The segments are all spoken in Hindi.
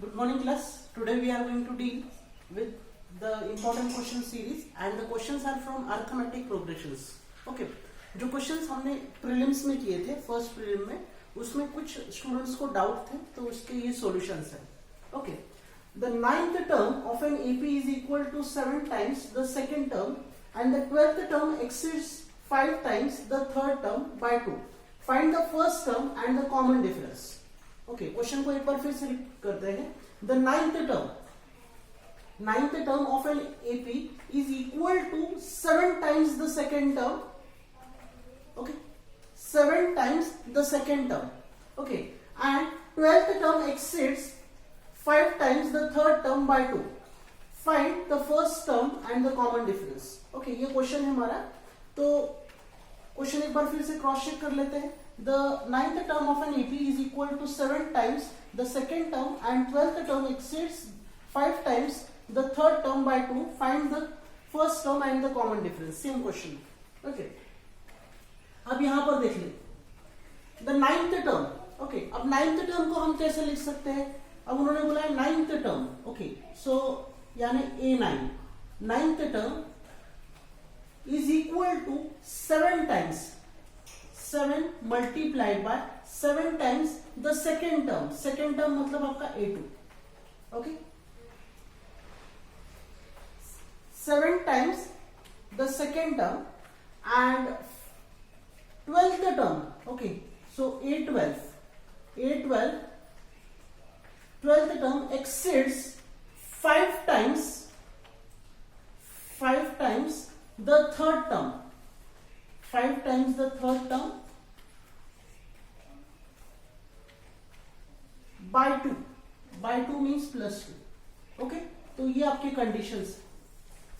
Good morning class. Today we are going to deal with the important question series and the questions are from arithmetic progressions. Okay. जो क्वेश्चंस हमने प्रीलिम्स में किए थे फर्स्ट प्रीलिम में उसमें कुछ स्टूडेंट्स को डाउट थे तो उसके ये सॉल्यूशंस हैं. Okay. The ninth term of an AP is equal to 7 times the second term and the 12th term exceeds 5 times the third term by 2. Find the first term and the common difference. Okay question को एक बार फिर से करते हैं. The ninth term of an AP is equal to 7 times the second term. Okay 7 times the second term. Okay and 12th term exceeds 5 times the third term by 2. Find the first term and the common difference. Okay ये क्वेश्चन है हमारा. तो क्वेश्चन एक बार फिर से क्रॉस चेक कर लेते हैं. The ninth term of an AP is equal to 7 times the second term and 12th term exceeds 5 times the third term by 2. Find the first term and the common difference. Same question. Okay. अब यहां पर देख ले the ninth term. Okay. अब ninth term को हम कैसे लिख सकते हैं. अब उन्होंने बोला है ninth term. Okay. So यानी A9 ninth term is equal to 7 times 7 multiplied by 7 times the second term. Second term मतलब आपका A2. Okay. 7 times the second term and 12th term. Okay. So A12 12th term exceeds 5 times the third term. 5 times the third term by 2. By 2 means plus 2. Okay. तो ये आपकी कंडीशंस.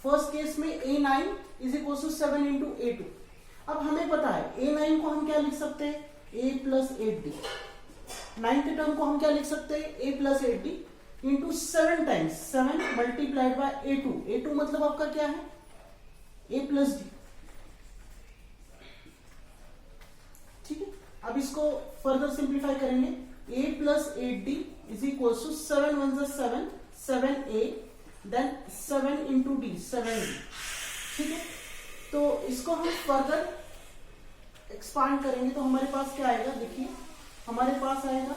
फर्स्ट केस में A9 is equal to 7 into A2. अब हमें पता है A9 को हम क्या लिख सकते हैं A plus 8D. Ninth term को हम क्या लिख सकते हैं A plus 8D into 7 times 7 multiplied by A2. A2 मतलब आपका क्या है A प्लस D. ठीक है. अब इसको फर्दर सिंप्लीफाई करेंगे. A plus 8D is equal to 7 one 7 7A then 7 into D 7D. ठीक है. तो इसको हम फर्दर एक्सपांड करेंगे तो हमारे पास क्या आएगा. देखिए हमारे पास आएगा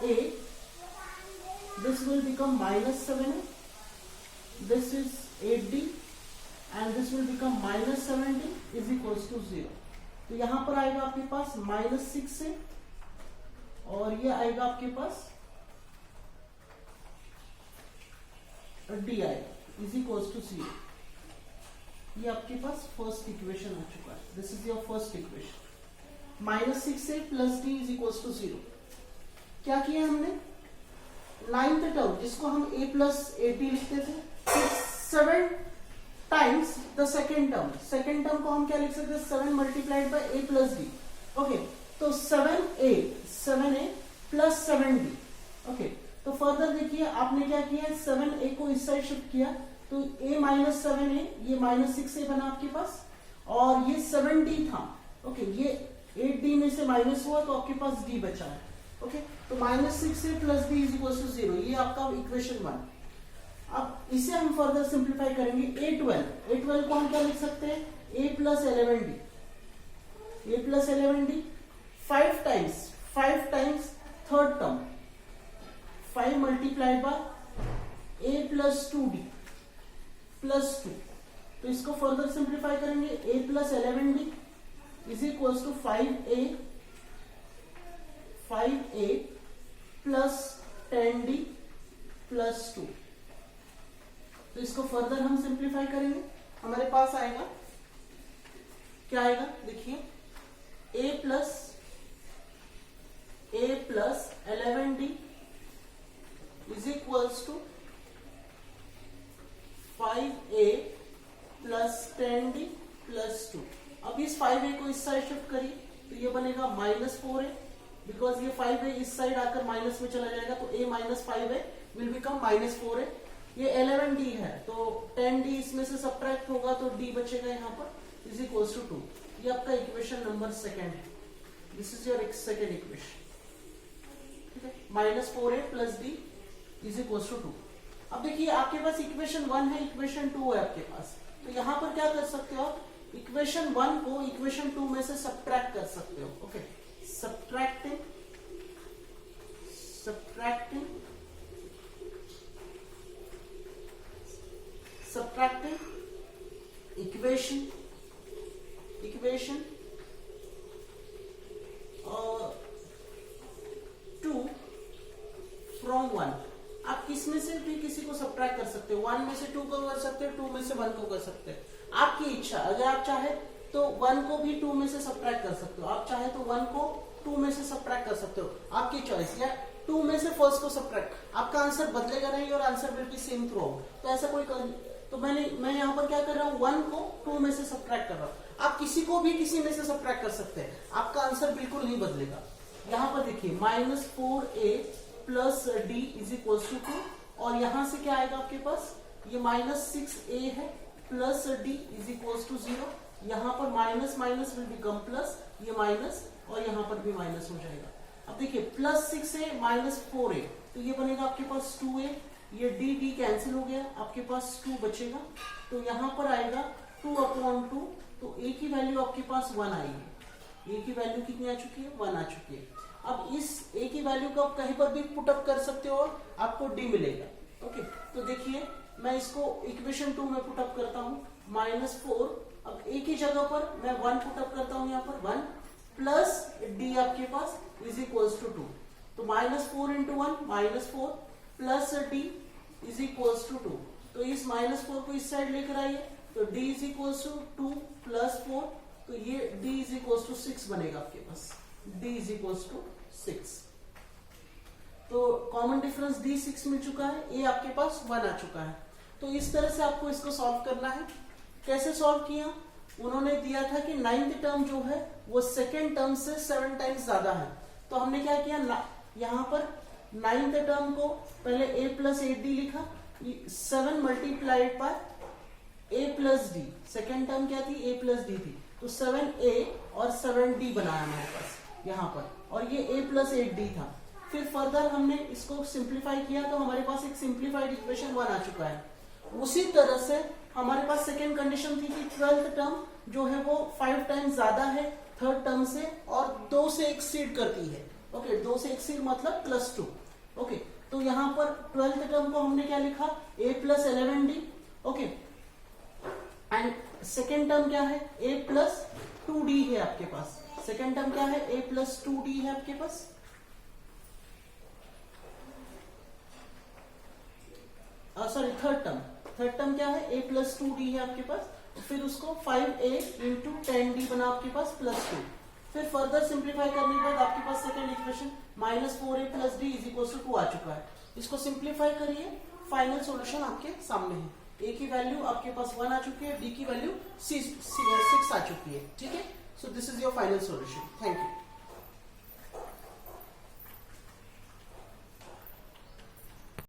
A this will become -7A. This is 8D and this will become -7D is equal to 0. तो यहां पर आएगा आपके पास -6 है और ये आएगा आपके पास डी आएगा इज इक्वल टू 0. ये आपके पास फर्स्ट इक्वेशन आ चुका है. This is your first equation. -6 plus D is equal to 0. क्या किया हमने नाइन्थ टर्म जिसको हम A प्लस 8D लिखते थे 7 times the second term. Second term को हम क्या लिख सकते हैं 7 multiplied by A plus D. Okay. तो 7A प्लस 7D. ओके. तो फर्दर देखिए आपने क्या किया 7A को इस साइड शिफ्ट किया तो A माइनस 7A ये -6A बना आपके पास और ये 7D था. ओके. ये 8D में से माइनस हुआ तो आपके पास D बचा है. ओके. तो -6A plus D is equal to 0. ये आपका इक्वेशन 1. अब इसे हम फर्दर सिंप्लीफाई करेंगे. A12 को हम क्या लिख सकते हैं A plus 11D. A plus 11D 5 times third term 5 multiplied by A plus 2D plus 2. तो इसको फर्दर सिंप्लीफाई करेंगे. A plus 11D is equal to 5A plus 10D plus 2. तो इसको फर्दर हम सिंप्लीफाई करेंगे. हमारे पास आएगा क्या आएगा देखिए A plus 11D is equals to 5A plus 10D plus 2. अब इस 5A को इस साइड शिफ्ट करिए तो ये बनेगा -4A बिकॉज ये 5A इस साइड आकर माइनस में चला जाएगा तो A minus 5A will become -4A. ये 11D है तो 10D इसमें से सब्ट्रैक्ट होगा तो D बचेगा यहाँ पर इज इक्वल टू 2. ये आपका इक्वेशन नंबर सेकेंड है. This is your second equation. ठीक है. -4A plus D is equal to 2। अब देखिए आपके पास इक्वेशन 1 है, इक्वेशन 2 है आपके पास, तो यहां पर क्या कर सकते हो, इक्वेशन 1 को इक्वेशन 2 में से सब्ट्रैक्ट कर सकते हो। Okay, subtracting equation 2 from 1। आप किस में से भी किसी को सब्ट्रैक्ट कर सकते हो, 1 में से 2 को कर सकते हो, 2 में से 1 को कर सकते हो, आपकी इच्छा। अगर आप चाहे तो 1 को भी 2 में से सब्ट्रैक्ट कर सकते हो, आप चाहे तो 1 को 2 में से सब्ट्रैक्ट कर सकते हो, आपकी चॉइस। या 2 में से फर्स्ट को सब्ट्रैक्ट, आपका आंसर बदलेगा नहीं और answer will be same through out. तो ऐसा कोई तो मैं यहाँ पर क्या कर रहा हूँ, 1 को 2 में से सब्ट्रैक्ट कर रहा हूँ। आप किसी को भी किसी में से सब्ट्रैक्ट कर सकते हैं, आपका आंसर बिल्कुल नहीं बदलेगा। यहाँ पर देखिए -4a plus D is equal to 2, और यहां से क्या आएगा आपके पास, ये -6a है plus D is equal to 0। यहाँ पर minus minus will become plus, ये माइनस और यहाँ पर भी माइनस हो जाएगा। अब देखिए +6a -4a, तो ये बनेगा आपके पास 2a, ये डी कैंसिल हो गया, आपके पास 2 बचेगा, तो यहाँ पर आएगा 2/2, तो a की वैल्यू आपके पास 1 आएगी। a की वैल्यू कितनी आ चुकी है, 1 आ चुकी है। अब इस a की वैल्यू को आप कहीं पर भी पुटअप कर सकते हो और आपको d मिलेगा। ओके, तो देखिए मैं इसको इक्वेशन 2 में पुटअप करता हूँ, -4, अब a की जगह पर मैं 1 पुटअप करता हूँ, यहाँ पर 1 प्लस d आपके पास इज इक्वल्स टू 2, तो -4 × 1 -4 plus d is equals to 2, तो इस -4 को इस साइड लेकर आइए, तो d इज इक्वल्स टू 2 + 4, तो ये d इज इक्वल्स टू 6 बनेगा आपके पास, d इज इक्वल्स टू 6। तो कॉमन डिफरेंस d 6 मिल चुका है, a आपके पास 1 आ चुका है। तो इस तरह से आपको इसको सॉल्व करना है। कैसे सॉल्व किया, उन्होंने दिया था कि 9th टर्म जो है वो सेकेंड टर्म से 7 टाइम्स ज्यादा है, तो हमने क्या किया, यहाँ पर 9th टर्म को पहले a + 8d लिखा, 7 multiplied by a + d, second term क्या थी, a + d थी, तो 7a और 7d बनाया हमारे पास यहाँ पर, और ये a + 8d था। फिर फर्दर हमने इसको सिंप्लीफाई किया, तो हमारे पास एक सिंप्लीफाइड इक्वेशन 1 आ चुका है। उसी तरह से हमारे पास सेकेंड कंडीशन थी कि 12th टर्म जो है वो 5 टाइम्स ज्यादा है थर्ड टर्म से और 2 से एक्सीड करती है। ओके, 2 से एक्सीड मतलब +2। ओके, तो यहाँ पर 12th टर्म को हमने क्या लिखा, a + 11d। Okay, and second term क्या है, a + 2d है आपके पास। सेकेंड टर्म क्या है, a + 2d है आपके पास। सॉरी, थर्ड टर्म क्या है, a + 2d है आपके पास। फिर उसको 5a × 10d बना आपके पास +2। फिर फर्दर सिंप्लीफाई करने के बाद आपके पास second equation -4a + d is equal to 2 आ चुका है। इसको सिंप्लीफाई करिए, फाइनल सॉल्यूशन आपके सामने है। a की वैल्यू आपके पास 1 आ चुकी है, d की वैल्यू 6 आ चुकी है। ठीक है, so this is your final solution. Thank you.